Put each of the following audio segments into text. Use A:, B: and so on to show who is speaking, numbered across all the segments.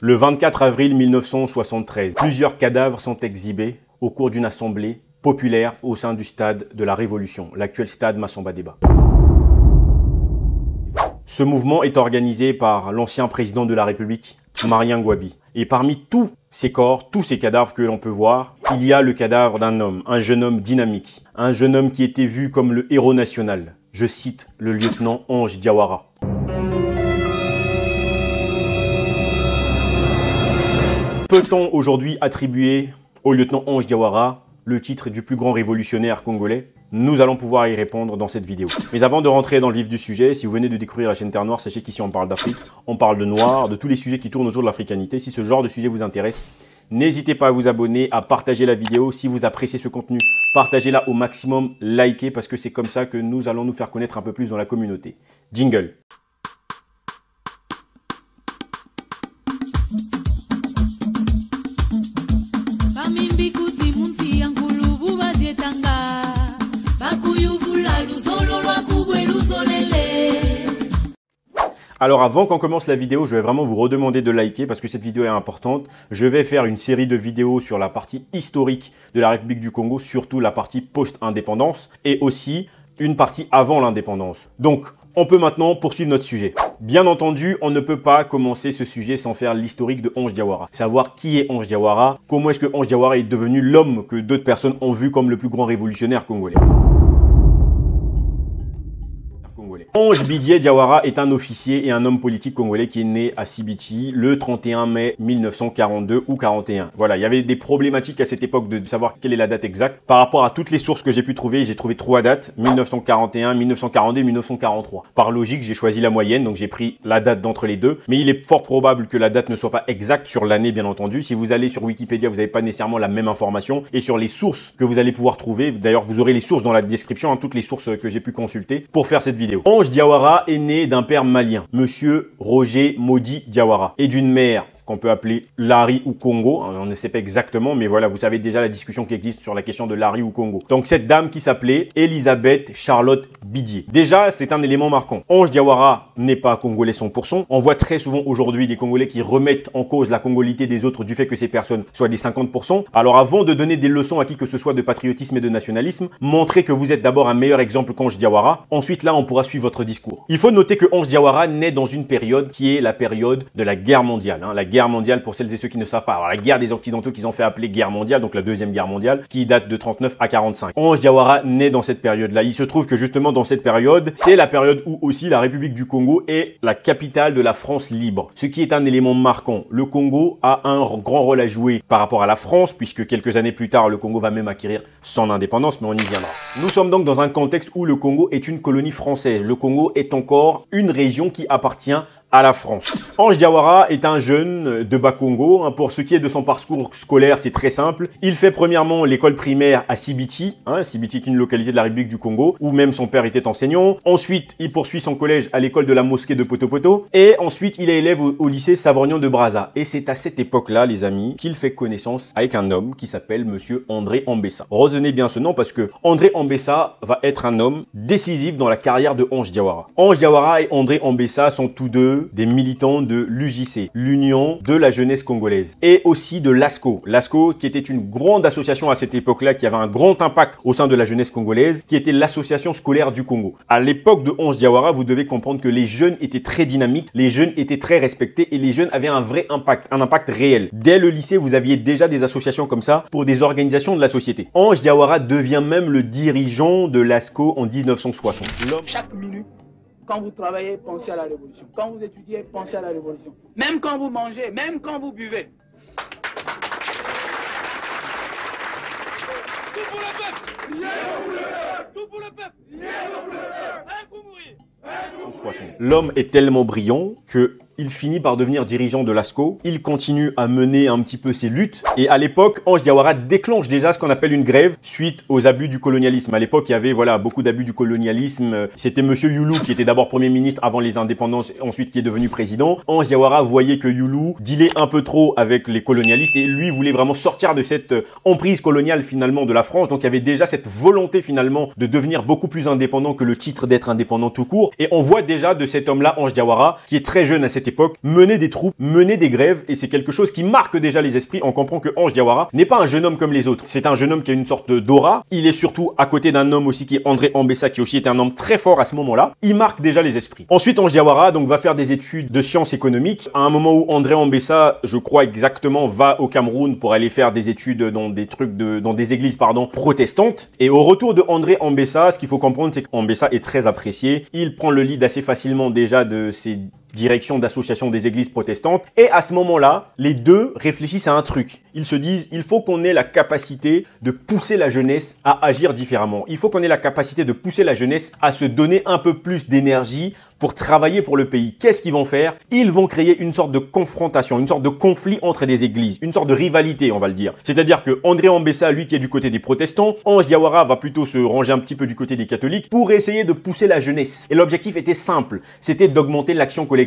A: Le 24 avril 1973, plusieurs cadavres sont exhibés au cours d'une assemblée populaire au sein du stade de la Révolution, l'actuel stade Massamba Déba. Ce mouvement est organisé par l'ancien président de la République, Marien Ngouabi. Et parmi tous ces corps, tous ces cadavres que l'on peut voir, il y a le cadavre d'un homme, un jeune homme dynamique, un jeune homme qui était vu comme le héros national. Je cite le lieutenant Ange Diawara. Peut-on aujourd'hui attribuer au lieutenant Ange Diawara le titre du plus grand révolutionnaire congolais? Nous allons pouvoir y répondre dans cette vidéo. Mais avant de rentrer dans le vif du sujet, si vous venez de découvrir la chaîne Terre Noire, sachez qu'ici on parle d'Afrique, on parle de noir, de tous les sujets qui tournent autour de l'africanité. Si ce genre de sujet vous intéresse, n'hésitez pas à vous abonner, à partager la vidéo. Si vous appréciez ce contenu, partagez-la au maximum, likez, parce que c'est comme ça que nous allons nous faire connaître un peu plus dans la communauté. Jingle. Alors avant qu'on commence la vidéo, je vais vraiment vous redemander de liker parce que cette vidéo est importante. Je vais faire une série de vidéos sur la partie historique de la République du Congo, surtout la partie post-indépendance et aussi une partie avant l'indépendance. Donc, on peut maintenant poursuivre notre sujet. Bien entendu, on ne peut pas commencer ce sujet sans faire l'historique de Ange Diawara. Savoir qui est Ange Diawara, comment est-ce que Ange Diawara est devenu l'homme que d'autres personnes ont vu comme le plus grand révolutionnaire congolais. Ange Bidier Diawara est un officier et un homme politique congolais qui est né à Sibiti le 31 mai 1942 ou 41. Voilà, il y avait des problématiques à cette époque de savoir quelle est la date exacte. Par rapport à toutes les sources que j'ai pu trouver, j'ai trouvé 3 dates, 1941, 1942 et 1943. Par logique, j'ai choisi la moyenne, donc j'ai pris la date d'entre les deux. Mais il est fort probable que la date ne soit pas exacte sur l'année, bien entendu. Si vous allez sur Wikipédia, vous n'avez pas nécessairement la même information. Et sur les sources que vous allez pouvoir trouver, d'ailleurs, vous aurez les sources dans la description, hein, toutes les sources que j'ai pu consulter pour faire cette vidéo. Ange Diawara est né d'un père malien, Monsieur Roger Maudit Diawara, et d'une mère qu'on peut appeler Lari ou Congo, on ne sait pas exactement, mais voilà, vous savez déjà la discussion qui existe sur la question de Lari ou Congo. Donc cette dame qui s'appelait Elisabeth Charlotte Bidier. Déjà, c'est un élément marquant. Ange Diawara n'est pas congolais 100%. On voit très souvent aujourd'hui des Congolais qui remettent en cause la congolité des autres du fait que ces personnes soient des 50%. Alors avant de donner des leçons à qui que ce soit de patriotisme et de nationalisme, montrez que vous êtes d'abord un meilleur exemple qu'Ange Diawara. Ensuite, là, on pourra suivre votre discours. Il faut noter que Ange Diawara naît dans une période qui est la période de la guerre mondiale. La guerre mondiale, pour celles et ceux qui ne savent pas, alors la guerre des Occidentaux qu'ils ont fait appeler guerre mondiale, donc la deuxième guerre mondiale, qui date de 39 à 45. Ange Diawara naît dans cette période-là. Il se trouve que justement dans cette période, c'est la période où aussi la République du Congo est la capitale de la France libre. Ce qui est un élément marquant. Le Congo a un grand rôle à jouer par rapport à la France, puisque quelques années plus tard, le Congo va même acquérir son indépendance, mais on y viendra. Nous sommes donc dans un contexte où le Congo est une colonie française. Le Congo est encore une région qui appartient à la France. Ange Diawara est un jeune de Bas-Congo. Pour ce qui est de son parcours scolaire, c'est très simple. Il fait premièrement l'école primaire à Sibiti. Sibiti est une localité de la République du Congo, où même son père était enseignant. Ensuite, il poursuit son collège à l'école de la mosquée de Poto-Poto. Et ensuite, il est élève au lycée Savorgnan de Brazza. Et c'est à cette époque-là, les amis, qu'il fait connaissance avec un homme qui s'appelle Monsieur André Ambessa. Retenez bien ce nom parce que André Ambessa va être un homme décisif dans la carrière de Ange Diawara. Ange Diawara et André Ambessa sont tous deux des militants de l'UJC, l'Union de la jeunesse congolaise, et aussi de l'ASCO. L'ASCO, qui était une grande association à cette époque-là, qui avait un grand impact au sein de la jeunesse congolaise, qui était l'association scolaire du Congo. À l'époque de Ange Diawara, vous devez comprendre que les jeunes étaient très dynamiques, les jeunes étaient très respectés et les jeunes avaient un vrai impact, un impact réel. Dès le lycée, vous aviez déjà des associations comme ça pour des organisations de la société. Ange Diawara devient même le dirigeant de l'ASCO en 1960.
B: Chaque minute, quand vous travaillez, pensez à la révolution. Quand vous étudiez, pensez à la révolution. Même quand vous mangez, même quand vous buvez. Tout pour le peuple. Tout pour le peuple. Un pour mourir.
A: L'homme est tellement brillant que il finit par devenir dirigeant de l'ASCO. Il continue à mener un petit peu ses luttes. Et à l'époque, Ange Diawara déclenche déjà ce qu'on appelle une grève suite aux abus du colonialisme. À l'époque, il y avait beaucoup d'abus du colonialisme. C'était Monsieur Youlou qui était d'abord Premier ministre avant les indépendances, ensuite qui est devenu président. Ange Diawara voyait que Youlou dealait un peu trop avec les colonialistes et lui voulait vraiment sortir de cette emprise coloniale finalement de la France. Donc il y avait déjà cette volonté finalement de devenir beaucoup plus indépendant que le titre d'être indépendant tout court. Et on voit déjà de cet homme-là, Ange Diawara, qui est très jeune à cette époque, mener des troupes, mener des grèves, et c'est quelque chose qui marque déjà les esprits. On comprend que Ange Diawara n'est pas un jeune homme comme les autres. C'est un jeune homme qui a une sorte d'aura. Il est surtout à côté d'un homme aussi qui est André Ambessa, qui aussi était un homme très fort à ce moment-là. Il marque déjà les esprits. Ensuite, Ange Diawara donc va faire des études de sciences économiques. À un moment où André Ambessa, je crois exactement, va au Cameroun pour aller faire des études dans des églises protestantes. Et au retour de André Ambessa, ce qu'il faut comprendre, c'est qu'Ambessa est très apprécié. Il prend le lead assez facilement déjà de ses direction d'association des églises protestantes. Et à ce moment-là, les deux réfléchissent à un truc. Ils se disent, il faut qu'on ait la capacité de pousser la jeunesse à agir différemment. Il faut qu'on ait la capacité de pousser la jeunesse à se donner un peu plus d'énergie pour travailler pour le pays. Qu'est-ce qu'ils vont faire? Ils vont créer une sorte de confrontation, une sorte de conflit entre des églises, une sorte de rivalité, on va le dire. C'est-à-dire que André Ambessa, lui qui est du côté des protestants, Ange Diawara va plutôt se ranger un petit peu du côté des catholiques pour essayer de pousser la jeunesse. Et l'objectif était simple, c'était d'augmenter l'action collective.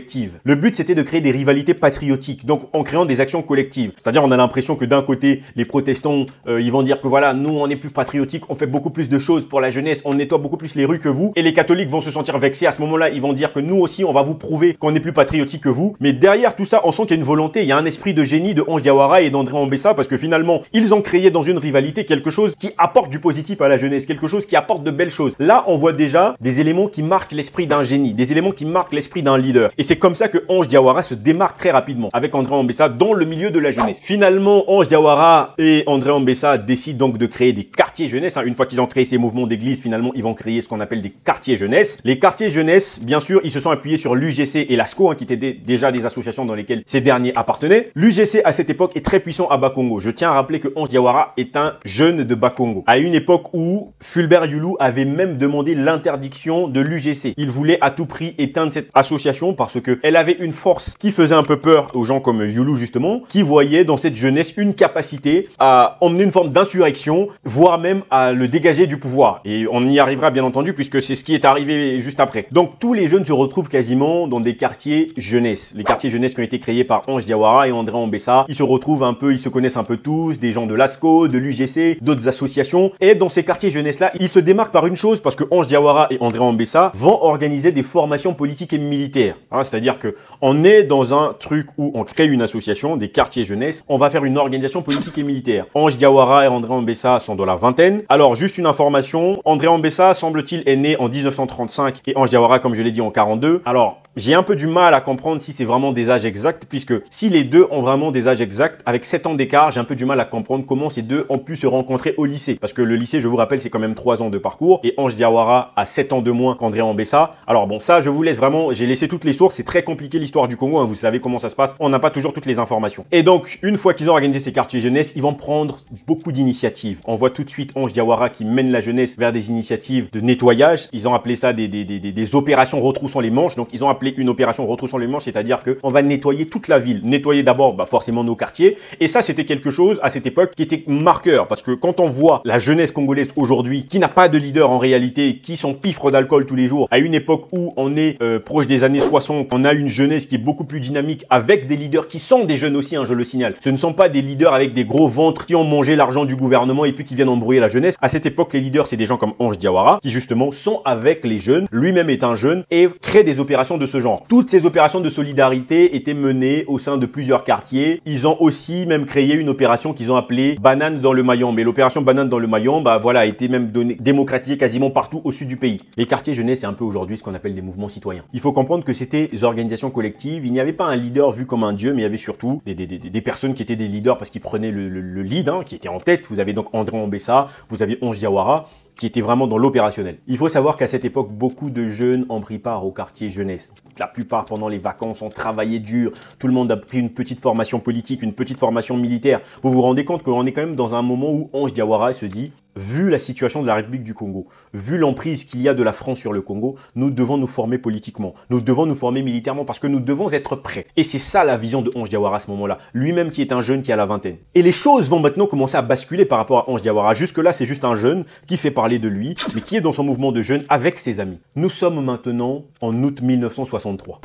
A: Le but, c'était de créer des rivalités patriotiques, donc en créant des actions collectives. C'est-à-dire, on a l'impression que d'un côté, les protestants, ils vont dire que voilà, nous, on est plus patriotiques, on fait beaucoup plus de choses pour la jeunesse, on nettoie beaucoup plus les rues que vous. Et les catholiques vont se sentir vexés. À ce moment-là, ils vont dire que nous aussi, on va vous prouver qu'on est plus patriotique que vous. Mais derrière tout ça, on sent qu'il y a une volonté, il y a un esprit de génie de Ange Diawara et d'André Ambessa, parce que finalement, ils ont créé dans une rivalité quelque chose qui apporte du positif à la jeunesse, quelque chose qui apporte de belles choses. Là, on voit déjà des éléments qui marquent l'esprit d'un génie, des éléments qui marquent l'esprit d'un leader. Et c'est comme ça que Ange Diawara se démarque très rapidement avec André Ambessa dans le milieu de la jeunesse. Finalement, Ange Diawara et André Ambessa décident donc de créer des quartiers jeunesse. Une fois qu'ils ont créé ces mouvements d'église, finalement, ils vont créer ce qu'on appelle des quartiers jeunesse. Les quartiers jeunesse, bien sûr, ils se sont appuyés sur l'UGC et l'ASCO, qui étaient déjà des associations dans lesquelles ces derniers appartenaient. L'UGC, à cette époque, est très puissant à Bakongo. Je tiens à rappeler que Ange Diawara est un jeune de Bakongo. À une époque où Fulbert Youlou avait même demandé l'interdiction de l'UGC. Il voulait à tout prix éteindre cette association parce qu'elle avait une force qui faisait un peu peur aux gens comme Youlou justement, qui voyaient dans cette jeunesse une capacité à emmener une forme d'insurrection, voire même à le dégager du pouvoir. Et on y arrivera bien entendu puisque c'est ce qui est arrivé juste après. Donc tous les jeunes se retrouvent quasiment dans des quartiers jeunesse. Les quartiers jeunesse qui ont été créés par Ange Diawara et André Ambessa, ils se retrouvent un peu, ils se connaissent un peu tous, des gens de l'ASCO, de l'UGC, d'autres associations. Et dans ces quartiers jeunesse là, ils se démarquent par une chose parce que Ange Diawara et André Ambessa vont organiser des formations politiques et militaires. C'est-à-dire que on est dans un truc où on crée une association, des quartiers jeunesse, on va faire une organisation politique et militaire. Ange Diawara et André Ambessa sont dans la vingtaine. Alors, juste une information, André Ambessa, semble-t-il, est né en 1935 et Ange Diawara, comme je l'ai dit, en 42. Alors, j'ai un peu du mal à comprendre si c'est vraiment des âges exacts, puisque si les deux ont vraiment des âges exacts, avec 7 ans d'écart, j'ai un peu du mal à comprendre comment ces deux ont pu se rencontrer au lycée. Parce que le lycée, je vous rappelle, c'est quand même 3 ans de parcours, et Ange Diawara a 7 ans de moins qu'André Ambessa. Alors bon, ça, je vous laisse vraiment, j'ai laissé toutes les sources, c'est très compliqué l'histoire du Congo, vous savez comment ça se passe, on n'a pas toujours toutes les informations. Et donc, une fois qu'ils ont organisé ces quartiers jeunesse, ils vont prendre beaucoup d'initiatives. On voit tout de suite Ange Diawara qui mène la jeunesse vers des initiatives de nettoyage. Ils ont appelé ça des opérations retroussant les manches. Donc, ils ont appelé une opération retroussant les manches, c'est-à-dire qu'on va nettoyer toute la ville. Nettoyer d'abord, forcément nos quartiers. Et ça, c'était quelque chose à cette époque qui était marqueur. Parce que quand on voit la jeunesse congolaise aujourd'hui, qui n'a pas de leader en réalité, qui s'empiffre d'alcool tous les jours, à une époque où on est proche des années 60, on a une jeunesse qui est beaucoup plus dynamique avec des leaders qui sont des jeunes aussi, je le signale. Ce ne sont pas des leaders avec des gros ventres qui ont mangé l'argent du gouvernement et puis qui viennent embrouiller la jeunesse. À cette époque, les leaders, c'est des gens comme Ange Diawara qui justement sont avec les jeunes. Lui-même est un jeune et crée des opérations de ce genre. Toutes ces opérations de solidarité étaient menées au sein de plusieurs quartiers. Ils ont aussi même créé une opération qu'ils ont appelée Banane dans le Mayombe. Et l'opération Banane dans le Mayombe, voilà, a été même démocratisée quasiment partout au sud du pays. Les quartiers jeunesse, c'est un peu aujourd'hui ce qu'on appelle des mouvements citoyens. Il faut comprendre que c'était des organisations collectives. Il n'y avait pas un leader vu comme un dieu, mais il y avait surtout des personnes qui étaient des leaders parce qu'ils prenaient le lead, qui étaient en tête. Vous avez donc André Ambessa, vous avez Ange Diawara, qui était vraiment dans l'opérationnel. Il faut savoir qu'à cette époque, beaucoup de jeunes ont pris part au quartier jeunesse. La plupart, pendant les vacances, ont travaillé dur. Tout le monde a pris une petite formation politique, une petite formation militaire. Vous vous rendez compte qu'on est quand même dans un moment où Ange Diawara se dit, vu la situation de la République du Congo, vu l'emprise qu'il y a de la France sur le Congo, nous devons nous former politiquement, nous devons nous former militairement parce que nous devons être prêts. Et c'est ça la vision de Ange Diawara à ce moment-là, lui-même qui est un jeune qui a la vingtaine. Et les choses vont maintenant commencer à basculer par rapport à Ange Diawara. Jusque-là, c'est juste un jeune qui fait parler de lui, mais qui est dans son mouvement de jeunes avec ses amis. Nous sommes maintenant en août 1963.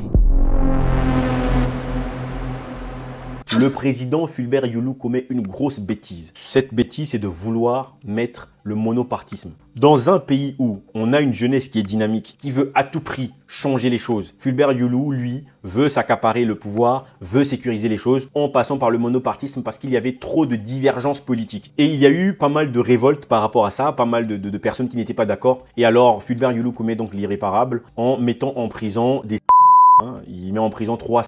A: le président Fulbert Yulu commet une grosse bêtise. Cette bêtise, c'est de vouloir mettre le monopartisme. Dans un pays où on a une jeunesse qui est dynamique, qui veut à tout prix changer les choses, Fulbert Yulu, lui, veut s'accaparer le pouvoir, veut sécuriser les choses en passant par le monopartisme parce qu'il y avait trop de divergences politiques. Et il y a eu pas mal de révoltes par rapport à ça, pas mal de personnes qui n'étaient pas d'accord. Et alors, Fulbert Yulu commet donc l'irréparable en mettant en prison des il met en prison 3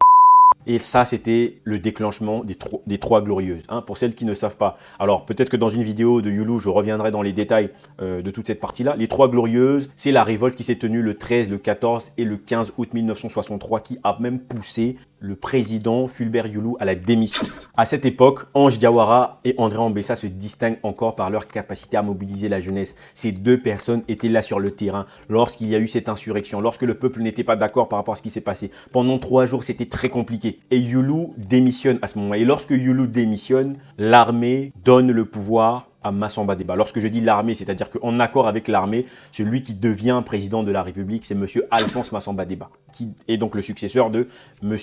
A: et ça, c'était le déclenchement des trois glorieuses, pour celles qui ne savent pas. Alors, peut-être que dans une vidéo de Yulu, je reviendrai dans les détails de toute cette partie-là. Les trois glorieuses, c'est la révolte qui s'est tenue le 13, le 14 et le 15 août 1963, qui a même poussé le président Fulbert Yulu à la démission. À cette époque, Ange Diawara et André Ambessa se distinguent encore par leur capacité à mobiliser la jeunesse. Ces deux personnes étaient là sur le terrain lorsqu'il y a eu cette insurrection, lorsque le peuple n'était pas d'accord par rapport à ce qui s'est passé. Pendant 3 jours, c'était très compliqué. Et Yulu démissionne à ce moment-là. Et lorsque Yulu démissionne, l'armée donne le pouvoir à Massamba Deba. Lorsque je dis l'armée, c'est-à-dire qu'en accord avec l'armée, celui qui devient président de la République, c'est M. Alphonse Massamba Deba, qui est donc le successeur de M.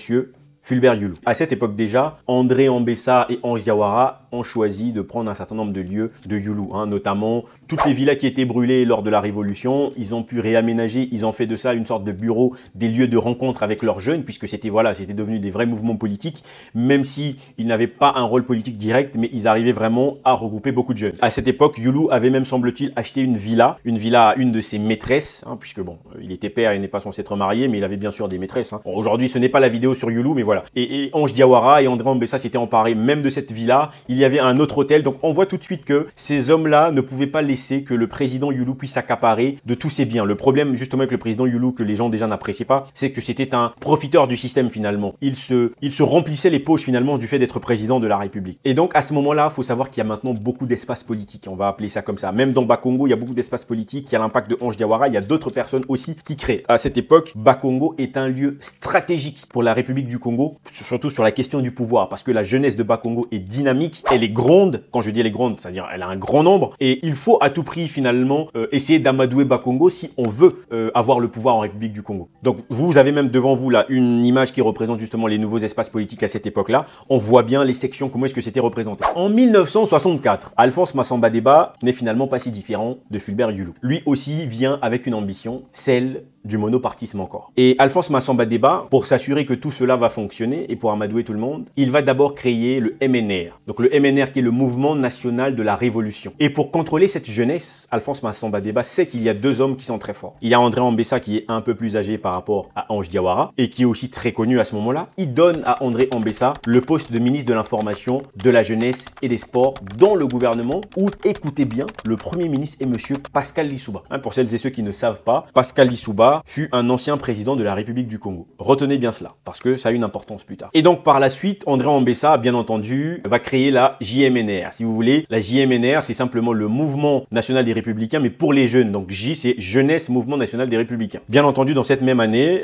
A: Fulbert Yulu. À cette époque déjà, André Ambessa et Ange Diawara ont choisi de prendre un certain nombre de lieux de Yulu, notamment toutes les villas qui étaient brûlées lors de la Révolution. Ils ont pu réaménager, ils ont fait de ça une sorte de bureau, des lieux de rencontre avec leurs jeunes, puisque c'était devenu des vrais mouvements politiques, même si ils n'avaient pas un rôle politique direct, mais ils arrivaient vraiment à regrouper beaucoup de jeunes. À cette époque, Yulu avait même, semble-t-il, acheté une villa à une de ses maîtresses, puisque bon, il était père et n'est pas censé être marié, mais il avait bien sûr des maîtresses. Bon, aujourd'hui, ce n'est pas la vidéo sur Yulu, mais voilà. Et Ange Diawara et André Ambessa s'étaient emparés même de cette villa. Il y avait un autre hôtel. Donc on voit tout de suite que ces hommes-là ne pouvaient pas laisser que le président Yulu puisse s'accaparer de tous ses biens. Le problème justement avec le président Yulu que les gens déjà n'appréciaient pas, c'est que c'était un profiteur du système finalement. Il se remplissait les poches finalement du fait d'être président de la République. Et donc à ce moment-là, il faut savoir qu'il y a maintenant beaucoup d'espace politique. On va appeler ça comme ça. Même dans Bakongo, il y a beaucoup d'espace politique. Il y a l'impact de Ange Diawara. Il y a d'autres personnes aussi qui créent. À cette époque, Bakongo est un lieu stratégique pour la République du Congo, surtout sur la question du pouvoir, parce que la jeunesse de Bakongo est dynamique, elle est gronde. Quand je dis elle est gronde, c'est-à-dire elle a un grand nombre, et il faut à tout prix finalement essayer d'amadouer Bakongo si on veut avoir le pouvoir en République du Congo. Donc vous avez même devant vous là une image qui représente justement les nouveaux espaces politiques à cette époque-là. On voit bien les sections, comment est-ce que c'était représenté. En 1964, Alphonse Massamba Deba n'est finalement pas si différent de Fulbert Yulu. Lui aussi vient avec une ambition, celle du monopartisme encore. Et Alphonse Massamba Deba, pour s'assurer que tout cela va fonctionner et pour amadouer tout le monde, il va d'abord créer le MNR. Donc le MNR qui est le Mouvement National de la Révolution. Et pour contrôler cette jeunesse, Alphonse Massamba Deba sait qu'il y a deux hommes qui sont très forts. Il y a André Ambessa qui est un peu plus âgé par rapport à Ange Diawara et qui est aussi très connu à ce moment-là. Il donne à André Ambessa le poste de ministre de l'Information, de la Jeunesse et des Sports dans le gouvernement où, écoutez bien, le Premier ministre est monsieur Pascal Lissouba. Pour celles et ceux qui ne savent pas, Pascal Lissouba fut un ancien président de la République du Congo. Retenez bien cela, parce que ça a une importance plus tard. Et donc par la suite, André Ambessa, bien entendu, va créer la JMNR. Si vous voulez, la JMNR, c'est simplement le Mouvement National des Républicains, mais pour les jeunes. Donc J, c'est Jeunesse Mouvement National des Républicains. Bien entendu, dans cette même année,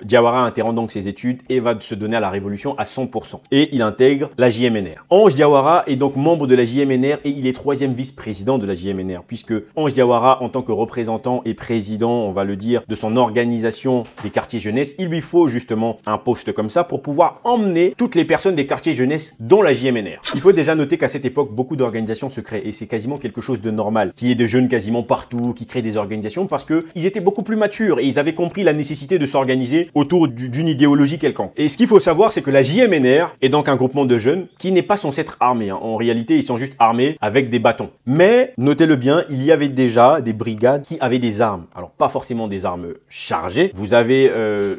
A: Diawara interrompt donc ses études et va se donner à la Révolution à 100%. Et il intègre la JMNR. Ange Diawara est donc membre de la JMNR et il est 3e vice-président de la JMNR, puisque Ange Diawara, en tant que représentant et président, on va le dire, de son organisation des quartiers jeunesse, il lui faut justement un poste comme ça pour pouvoir emmener toutes les personnes des quartiers jeunesse dans la JMNR. Il faut déjà noter qu'à cette époque, beaucoup d'organisations se créent et c'est quasiment quelque chose de normal, qu'il y ait des jeunes quasiment partout qui créent des organisations parce qu'ils étaient beaucoup plus matures et ils avaient compris la nécessité de s'organiser autour d'une idéologie quelconque. Et ce qu'il faut savoir, c'est que la JMNR est donc un groupement de jeunes qui n'est pas censé être armé. En réalité, ils sont juste armés avec des bâtons. Mais, notez-le bien, il y avait déjà des brigades qui avaient des armes. Alors, pas forcément des armes chargées. Vous avez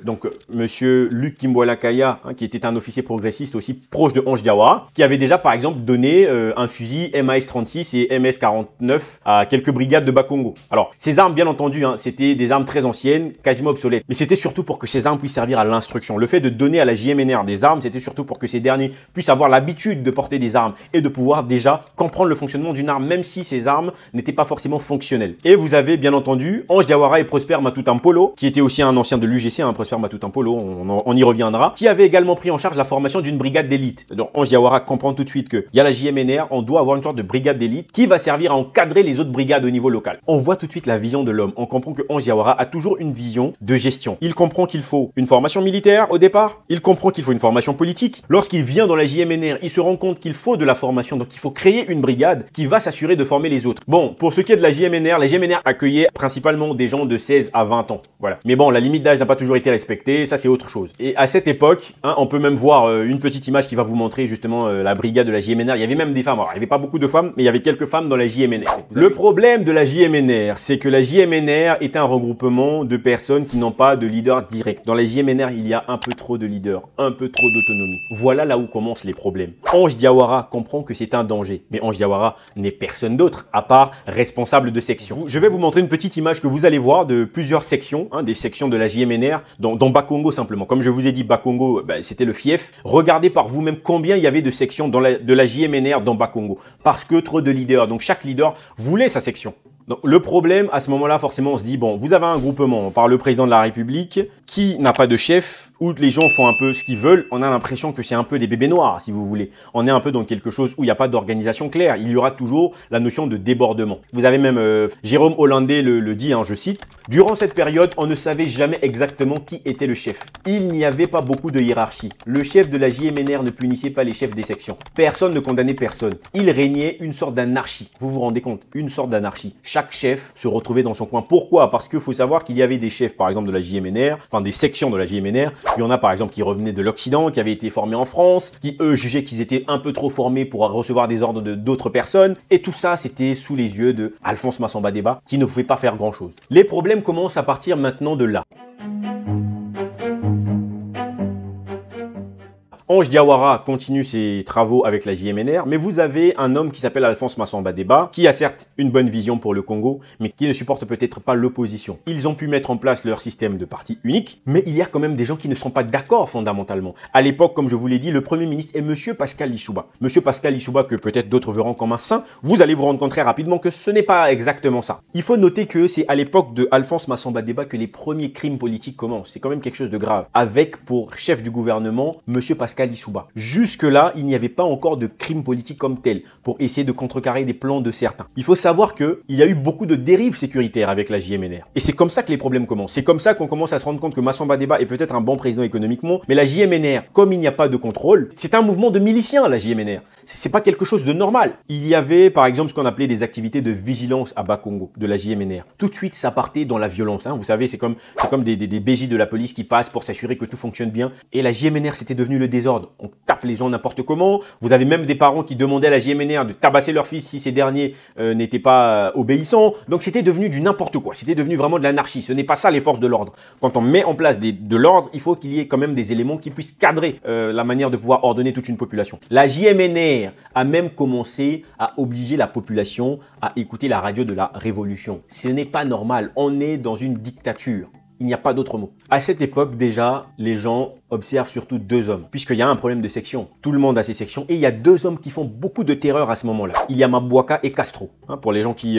A: donc monsieur Luc Kimbola Kaya, qui était un officier progressiste aussi proche de Ange Diawara, qui avait déjà par exemple donné un fusil MAS-36 et MS-49 à quelques brigades de Bakongo. Alors, ces armes, bien entendu, c'était des armes très anciennes, quasiment obsolètes. Mais c'était surtout pour que ces armes puissent servir à l'instruction. Le fait de donner à la JMNR des armes, c'était surtout pour que ces derniers puissent avoir l'habitude de porter des armes et de pouvoir déjà comprendre le fonctionnement d'une arme, même si ces armes n'étaient pas forcément fonctionnelles. Et vous avez bien entendu Ange Diawara et Prosper Matoutampo Matumpolo, qui était aussi un ancien de l'UGC, Prosper Matumpolo, on y reviendra, qui avait également pris en charge la formation d'une brigade d'élite. Donc Ange Diawara comprend tout de suite qu'il y a la JMNR, on doit avoir une sorte de brigade d'élite qui va servir à encadrer les autres brigades au niveau local. On voit tout de suite la vision de l'homme. On comprend que Ange Diawara a toujours une vision de gestion. Il comprend qu'il faut une formation militaire au départ, il comprend qu'il faut une formation politique. Lorsqu'il vient dans la JMNR, il se rend compte qu'il faut de la formation, donc il faut créer une brigade qui va s'assurer de former les autres. Bon, pour ce qui est de la JMNR accueillait principalement des gens de 16 à 20 ans. Voilà. Mais bon, la limite d'âge n'a pas toujours été respectée, ça c'est autre chose. Et à cette époque, on peut même voir une petite image qui va vous montrer justement la brigade de la JMNR. Il y avait même des femmes. Alors, il n'y avait pas beaucoup de femmes, mais il y avait quelques femmes dans la JMNR. Le problème de la JMNR, c'est que la JMNR est un regroupement de personnes qui n'ont pas de leader direct. Dans la JMNR, il y a un peu trop de leaders, un peu trop d'autonomie. Voilà là où commencent les problèmes. Ange Diawara comprend que c'est un danger, mais Ange Diawara n'est personne d'autre à part responsable de section. Je vais vous montrer une petite image que vous allez voir de plusieurs sections, des sections de la JMNR dans Bakongo simplement. Comme je vous ai dit, Bakongo, c'était le fief. Regardez par vous-même combien il y avait de sections de la JMNR dans Bakongo. Parce que trop de leaders. Donc chaque leader voulait sa section. Donc, le problème, à ce moment-là, forcément, on se dit, bon, vous avez un groupement par le président de la République qui n'a pas de chef, où les gens font un peu ce qu'ils veulent. On a l'impression que c'est un peu des bébés noirs, si vous voulez. On est un peu dans quelque chose où il n'y a pas d'organisation claire. Il y aura toujours la notion de débordement. Vous avez même Jérôme Hollandais le dit, je cite, « Durant cette période, on ne savait jamais exactement qui était le chef. Il n'y avait pas beaucoup de hiérarchie. Le chef de la JMNR ne punissait pas les chefs des sections. Personne ne condamnait personne. Il régnait une sorte d'anarchie. » Vous vous rendez compte? Une sorte d'anarchie. Chaque chef se retrouvait dans son coin. Pourquoi? Parce qu'il faut savoir qu'il y avait des chefs, par exemple, de la JMNR, enfin des sections de la JMNR. Il y en a, par exemple, qui revenaient de l'Occident, qui avaient été formés en France, qui, eux, jugeaient qu'ils étaient un peu trop formés pour recevoir des ordres d'autres personnes. Et tout ça, c'était sous les yeux de Alphonse Massamba Déba, qui ne pouvait pas faire grand-chose. Les problèmes commencent à partir maintenant de là. Ange Diawara continue ses travaux avec la JMNR, mais vous avez un homme qui s'appelle Alphonse Massamba Déba, qui a certes une bonne vision pour le Congo, mais qui ne supporte peut-être pas l'opposition. Ils ont pu mettre en place leur système de parti unique, mais il y a quand même des gens qui ne sont pas d'accord fondamentalement. À l'époque, comme je vous l'ai dit, le Premier ministre est Monsieur Pascal Lissouba. Monsieur Pascal Lissouba, que peut-être d'autres verront comme un saint, vous allez vous rendre compte très rapidement que ce n'est pas exactement ça. Il faut noter que c'est à l'époque de Alphonse Massamba Déba que les premiers crimes politiques commencent. C'est quand même quelque chose de grave. Avec pour chef du gouvernement, Monsieur Pascal Lissouba. Jusque-là, il n'y avait pas encore de crime politique comme tel pour essayer de contrecarrer des plans de certains. Il faut savoir qu'il y a eu beaucoup de dérives sécuritaires avec la JMNR. Et c'est comme ça que les problèmes commencent. C'est comme ça qu'on commence à se rendre compte que Massamba Déba est peut-être un bon président économiquement, mais la JMNR, comme il n'y a pas de contrôle, c'est un mouvement de miliciens, la JMNR. C'est pas quelque chose de normal. Il y avait, par exemple, ce qu'on appelait des activités de vigilance à Bakongo, de la JMNR. Tout de suite, ça partait dans la violence. Vous savez, c'est comme des BJ de la police qui passent pour s'assurer que tout fonctionne bien. Et la JMNR, c'était devenu le désordre. On tape les gens n'importe comment. Vous avez même des parents qui demandaient à la JMNR de tabasser leur fils si ces derniers n'étaient pas obéissants. Donc c'était devenu du n'importe quoi. C'était devenu vraiment de l'anarchie. Ce n'est pas ça les forces de l'ordre. Quand on met en place de l'ordre, il faut qu'il y ait quand même des éléments qui puissent cadrer la manière de pouvoir ordonner toute une population. La JMNR a même commencé à obliger la population à écouter la radio de la Révolution. Ce n'est pas normal. On est dans une dictature. Il n'y a pas d'autre mot. À cette époque, déjà, les gens observent surtout deux hommes, puisqu'il y a un problème de section. Tout le monde a ses sections, et il y a deux hommes qui font beaucoup de terreur à ce moment-là. Il y a Mabouaka et Castro. Pour les gens qui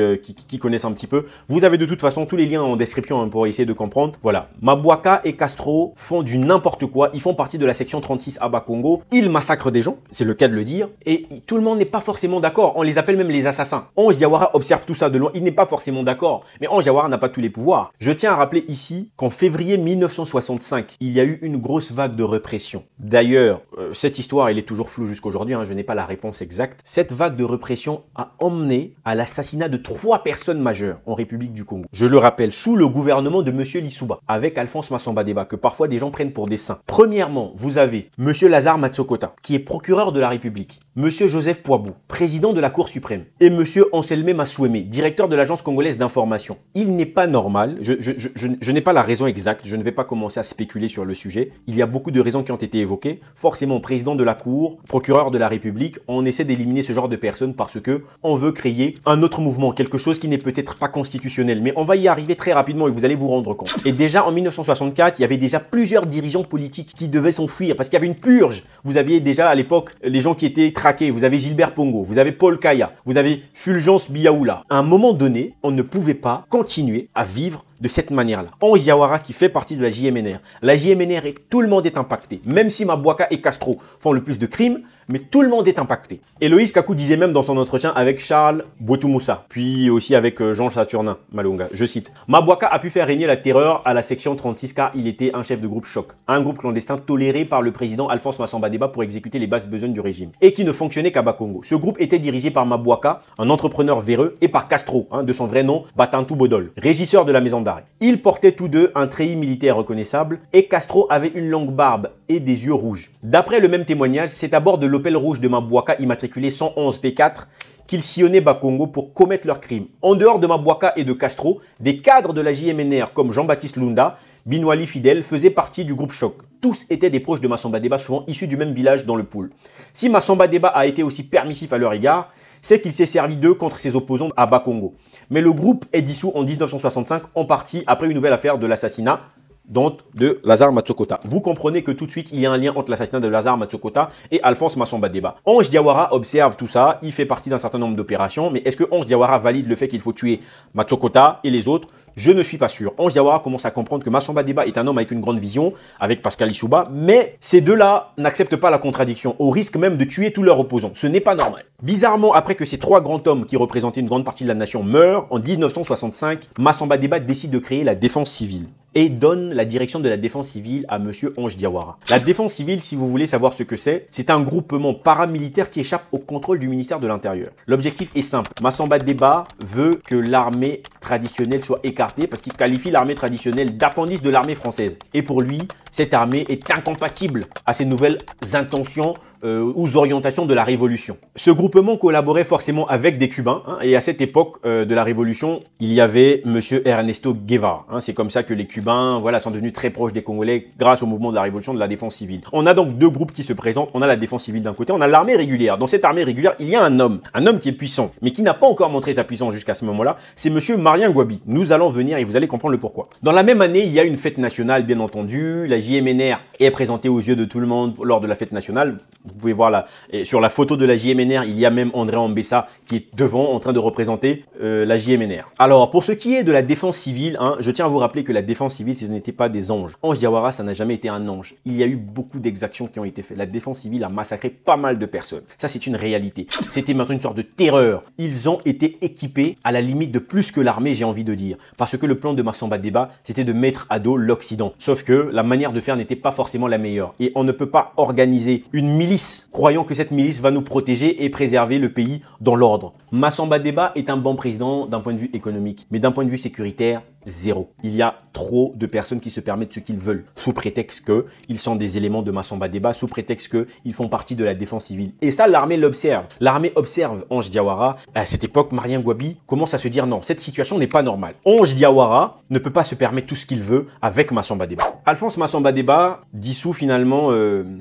A: connaissent un petit peu, vous avez de toute façon tous les liens en description pour essayer de comprendre. Voilà, Mabouaka et Castro font du n'importe quoi. Ils font partie de la section 36 à Bakongo. Ils massacrent des gens, c'est le cas de le dire, et tout le monde n'est pas forcément d'accord. On les appelle même les assassins. Ange Diawara observe tout ça de loin. Il n'est pas forcément d'accord, mais Ange Diawara n'a pas tous les pouvoirs. Je tiens à rappeler ici qu'en février 1965, il y a eu une grosse vague de répression. D'ailleurs, cette histoire, elle est toujours floue jusqu'aujourd'hui, je n'ai pas la réponse exacte. Cette vague de répression a emmené à l'assassinat de 3 personnes majeures en République du Congo. Je le rappelle, sous le gouvernement de Monsieur Lissouba, avec Alphonse Massamba Déba, que parfois des gens prennent pour des saints. Premièrement, vous avez Monsieur Lazare Matsokota, qui est procureur de la République, Monsieur Joseph Poibou, président de la Cour suprême, et Monsieur Anselme Massouemé, directeur de l'Agence congolaise d'information. Il n'est pas normal, je n'ai pas la raison exacte, je ne vais pas commencer à spéculer sur le sujet. Il y a beaucoup de raisons qui ont été évoquées. Forcément, président de la Cour, procureur de la République, on essaie d'éliminer ce genre de personnes parce que on veut créer un autre mouvement, quelque chose qui n'est peut-être pas constitutionnel. Mais on va y arriver très rapidement et vous allez vous rendre compte. Et déjà en 1964, il y avait déjà plusieurs dirigeants politiques qui devaient s'enfuir parce qu'il y avait une purge. Vous aviez déjà à l'époque les gens qui étaient Traqué, vous avez Gilbert Pongo, vous avez Paul Kaya, vous avez Fulgence Biaoula. À un moment donné, on ne pouvait pas continuer à vivre de cette manière-là. Ange Diawara qui fait partie de la JMNR. La JMNR, tout le monde est impacté. Même si Mabouaka et Castro font le plus de crimes, mais tout le monde est impacté. Héloïse Kakou disait même dans son entretien avec Charles Bouetoumoussa, puis aussi avec Jean Saturnin Malonga, je cite, « Mabouaka a pu faire régner la terreur à la section 36 car il était un chef de groupe choc, un groupe clandestin toléré par le président Alphonse Massamba Deba pour exécuter les basses besognes du régime, et qui ne fonctionnait qu'à Bakongo. Ce groupe était dirigé par Mabouaka, un entrepreneur véreux, et par Castro, de son vrai nom, Batantou Bodol, régisseur de la maison d'arrêt. Ils portaient tous deux un treillis militaire reconnaissable, et Castro avait une longue barbe et des yeux rouges. D'après le même témoignage, c'est à bord de l'Opel rouge de Mabouaka immatriculé 111 P4 qu'ils sillonnaient Bakongo pour commettre leurs crimes. En dehors de Mabouaka et de Castro, des cadres de la JMNR comme Jean-Baptiste Lunda, Binouali Fidel faisaient partie du groupe Choc. Tous étaient des proches de Massamba Deba, souvent issus du même village dans le Poul. Si Massamba Deba a été aussi permissif à leur égard, c'est qu'il s'est servi d'eux contre ses opposants à Bakongo. Mais le groupe est dissous en 1965, en partie après une nouvelle affaire de l'assassinat de Lazare Matsokota. Vous comprenez que tout de suite, il y a un lien entre l'assassinat de Lazare Matsokota et Alphonse Massamba Deba. Ange Diawara observe tout ça, il fait partie d'un certain nombre d'opérations, mais est-ce que Ange Diawara valide le fait qu'il faut tuer Matsokota et les autres? Je ne suis pas sûr. Ange Diawara commence à comprendre que Massamba Deba est un homme avec une grande vision, avec Pascal Lissouba, mais ces deux-là n'acceptent pas la contradiction, au risque même de tuer tous leurs opposants. Ce n'est pas normal. Bizarrement, après que ces trois grands hommes qui représentaient une grande partie de la nation meurent, en 1965, Massamba Deba décide de créer la défense civile et donne la direction de la défense civile à monsieur Ange Diawara. La défense civile, si vous voulez savoir ce que c'est un groupement paramilitaire qui échappe au contrôle du ministère de l'Intérieur. L'objectif est simple. Massamba Deba veut que l'armée traditionnelle soit écartée parce qu'il qualifie l'armée traditionnelle d'appendice de l'armée française. Et pour lui, cette armée est incompatible à ces nouvelles intentions aux orientations de la Révolution. Ce groupement collaborait forcément avec des Cubains, et à cette époque de la Révolution, il y avait monsieur Ernesto Guevara. C'est comme ça que les Cubains sont devenus très proches des Congolais grâce au mouvement de la Révolution de la défense civile. On a donc deux groupes qui se présentent. On a la défense civile d'un côté, on a l'armée régulière. Dans cette armée régulière, il y a un homme qui est puissant, mais qui n'a pas encore montré sa puissance jusqu'à ce moment-là. C'est monsieur Marien Gouabi. Nous allons venir et vous allez comprendre le pourquoi. Dans la même année, il y a une fête nationale, bien entendu. La JMNR est présentée aux yeux de tout le monde lors de la fête nationale. Vous pouvez voir là, sur la photo de la JMNR, il y a même André Ambessa qui est devant en train de représenter la JMNR. Alors, pour ce qui est de la défense civile, je tiens à vous rappeler que la défense civile, ce n'était pas des anges. Ange Diawara, ça n'a jamais été un ange. Il y a eu beaucoup d'exactions qui ont été faites. La défense civile a massacré pas mal de personnes. Ça, c'est une réalité. C'était maintenant une sorte de terreur. Ils ont été équipés à la limite de plus que l'armée, j'ai envie de dire. Parce que le plan de Massamba Deba, c'était de mettre à dos l'Occident. Sauf que la manière de faire n'était pas forcément la meilleure. Et on ne peut pas organiser une milice croyant que cette milice va nous protéger et préserver le pays dans l'ordre. Massamba Deba est un bon président d'un point de vue économique, mais d'un point de vue sécuritaire, zéro. Il y a trop de personnes qui se permettent ce qu'ils veulent, sous prétexte qu'ils sont des éléments de Massamba Deba, sous prétexte qu'ils font partie de la défense civile. Et ça, l'armée l'observe. L'armée observe Ange Diawara. À cette époque, Marien Gouabi commence à se dire non, cette situation n'est pas normale. Ange Diawara ne peut pas se permettre tout ce qu'il veut avec Massamba Deba. Alphonse Massamba Deba dissout finalement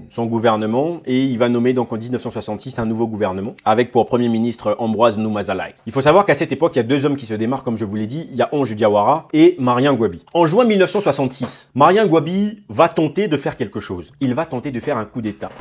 A: son gouvernement et il va nommer donc en 1966 un nouveau gouvernement avec pour premier ministre Ambroise Noumazalaï. Il faut savoir qu'à cette époque, il y a deux hommes qui se démarquent, comme je vous l'ai dit. Il y a Ange Diawara et Marien Gouabi. En juin 1966, Marien Gouabi va tenter de faire quelque chose. Il va tenter de faire un coup d'État.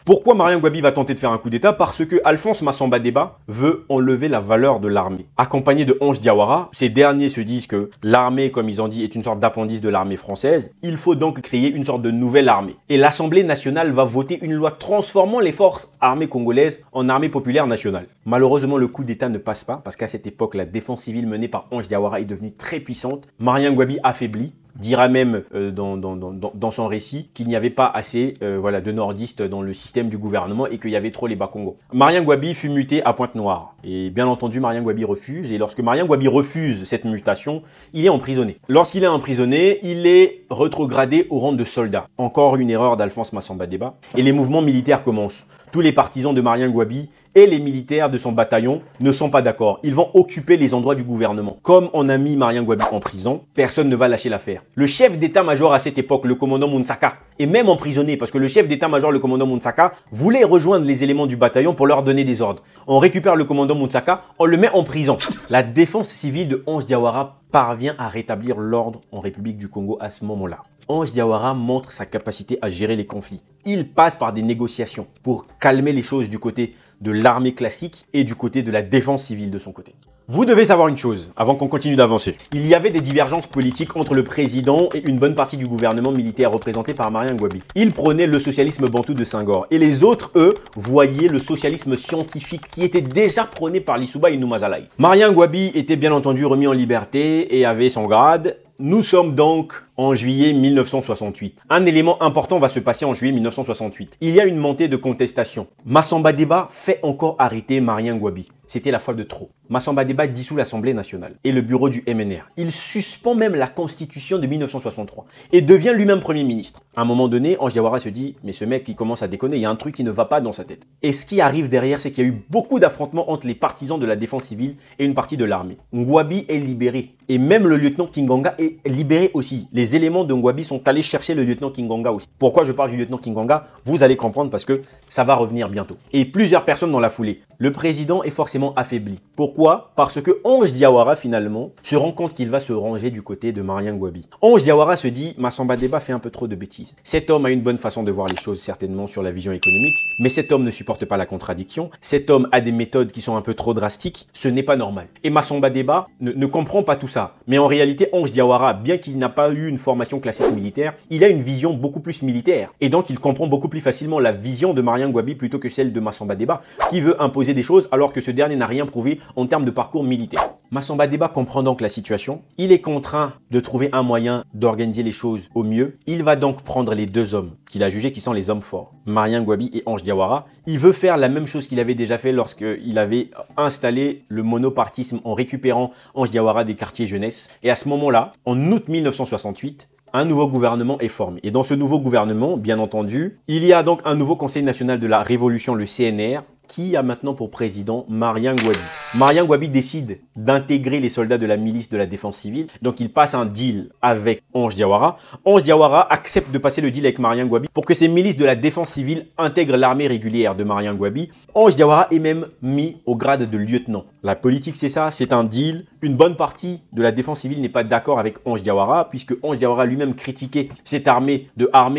A: Pourquoi Marien Gouabi va tenter de faire un coup d'État? Parce que Alphonse Massamba Deba veut enlever la valeur de l'armée. Accompagné de Ange Diawara, ces derniers se disent que l'armée, comme ils ont dit, est une sorte d'appendice de l'armée française. Il faut donc créer une sorte de nouvelle armée. Et l'Assemblée nationale va voter une loi transformant les forces armées congolaises en armée populaire nationale. Malheureusement, le coup d'État ne passe pas parce qu'à cette époque, la défense civile menée par Ange Diawara est devenue très puissante. Marien Gouabi affaibli. Dira même dans son récit qu'il n'y avait pas assez de nordistes dans le système du gouvernement et qu'il y avait trop les Bakongo. Marien Gouabi fut muté à Pointe-Noire. Et bien entendu, Marien Gouabi refuse. Et lorsque Marien Gouabi refuse cette mutation, il est emprisonné. Lorsqu'il est emprisonné, il est rétrogradé au rang de soldat. Encore une erreur d'Alphonse Massamba Deba. Et les mouvements militaires commencent. Tous les partisans de Marien Gouabi et les militaires de son bataillon ne sont pas d'accord. Ils vont occuper les endroits du gouvernement. Comme on a mis Marien Gouabi en prison, personne ne va lâcher l'affaire. Le chef d'état-major à cette époque, le commandant Mounsaka, est même emprisonné parce que le chef d'état-major, le commandant Mounsaka, voulait rejoindre les éléments du bataillon pour leur donner des ordres. On récupère le commandant Mounsaka, on le met en prison. La défense civile de Ange Diawara parvient à rétablir l'ordre en République du Congo à ce moment-là. Ange Diawara montre sa capacité à gérer les conflits. Il passe par des négociations pour calmer les choses du côté de l'armée classique et du côté de la défense civile de son côté. Vous devez savoir une chose, avant qu'on continue d'avancer. Il y avait des divergences politiques entre le président et une bonne partie du gouvernement militaire représenté par Marien Ngouabi. Il prônait le socialisme bantou de Senghor. Et les autres, eux, voyaient le socialisme scientifique qui était déjà prôné par Lissouba et Noumazalaï. Marien Ngouabi était bien entendu remis en liberté et avait son grade. Nous sommes donc en juillet 1968. Un élément important va se passer en juillet 1968. Il y a une montée de contestation. Massamba Deba fait encore arrêter Marien Ngouabi. C'était la fois de trop. Massamba Deba dissout l'Assemblée nationale et le bureau du MNR. Il suspend même la constitution de 1963 et devient lui-même Premier ministre. À un moment donné, Ange Diawara se dit « Mais ce mec, il commence à déconner, il y a un truc qui ne va pas dans sa tête. » Et ce qui arrive derrière, c'est qu'il y a eu beaucoup d'affrontements entre les partisans de la défense civile et une partie de l'armée. Ngouabi est libéré et même le lieutenant Kinganga est libéré aussi. Les éléments de Ngouabi sont allés chercher le lieutenant Kinganga aussi. Pourquoi je parle du lieutenant Kinganga? Vous allez comprendre parce que ça va revenir bientôt. Et plusieurs personnes dans la foulée. Le président est forcément affaibli. Pourquoi? Parce que Ange Diawara finalement se rend compte qu'il va se ranger du côté de Marien Ngouabi. Ange Diawara se dit « Massamba Deba fait un peu trop de bêtises. Cet homme a une bonne façon de voir les choses certainement sur la vision économique, mais cet homme ne supporte pas la contradiction. Cet homme a des méthodes qui sont un peu trop drastiques. Ce n'est pas normal. » Et Massamba Deba ne comprend pas tout ça. Mais en réalité, Ange Diawara, bien qu'il n'a pas eu une formation classique militaire, il a une vision beaucoup plus militaire. Et donc, il comprend beaucoup plus facilement la vision de Marien Ngouabi plutôt que celle de Massamba Deba, qui veut imposer des choses alors que ce dernier n'a rien prouvé en termes de parcours militaire. Massamba Deba comprend donc la situation. Il est contraint de trouver un moyen d'organiser les choses au mieux. Il va donc prendre les deux hommes qu'il a jugés qui sont les hommes forts, Marien Ngouabi et Ange Diawara. Il veut faire la même chose qu'il avait déjà fait lorsqu'il avait installé le monopartisme en récupérant Ange Diawara des quartiers jeunesse. Et à ce moment-là, en août 1968, un nouveau gouvernement est formé. Et dans ce nouveau gouvernement, bien entendu, il y a donc un nouveau Conseil national de la Révolution, le CNR, qui a maintenant pour président Marien Ngouabi. Marien Ngouabi décide d'intégrer les soldats de la milice de la défense civile. Donc il passe un deal avec Ange Diawara. Ange Diawara accepte de passer le deal avec Marien Ngouabi pour que ces milices de la défense civile intègrent l'armée régulière de Marien Ngouabi. Ange Diawara est même mis au grade de lieutenant. La politique, c'est ça, c'est un deal. Une bonne partie de la défense civile n'est pas d'accord avec Ange Diawara, puisque Ange Diawara lui-même critiquait cette armée